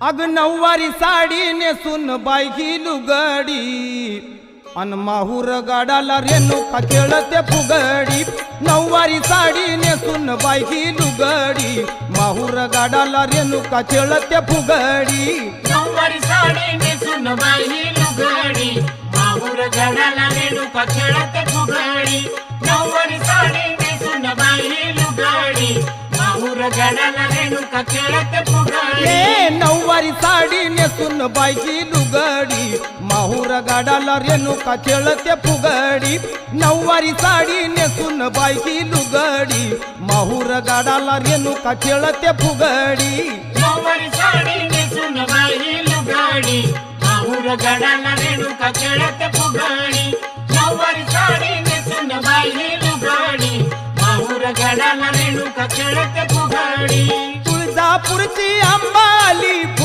अग नऊवारी साडी नेसून बायकी लुगडी अन माहूर गाडाला रेणुका खेळते फुगडी। नऊवारी साडी नेसून बायकी लुगडी माहूर गाडाला रेणुका खेळते फुगडी। नऊवारी साडी नेसून बायकी लुगडी माहूर गाडाला रेणुका खेळते फुगडी। नऊवारी साडी नेसून बायकी लुगडी माहूर गाडाला रेणुका खेळते फुगडी। नऊवारी साडी नेसून बायकी लुगडी माहूर गाडाला रेणुका खेळते फुगडी। नऊवारी साडी नेसून बायकी लुगडी माहूर गाडाला रेणुका खेळते फुगडी। नऊवारी साडी नेसून बायकी लुगडी माहूर गाडाला रेणुका खेळते फुगडी। नऊवारी साडी नेसून बायकी लुगडी माहूर गाडाला रेणुका खेळते फुगडी। तुळजापूरची आंबा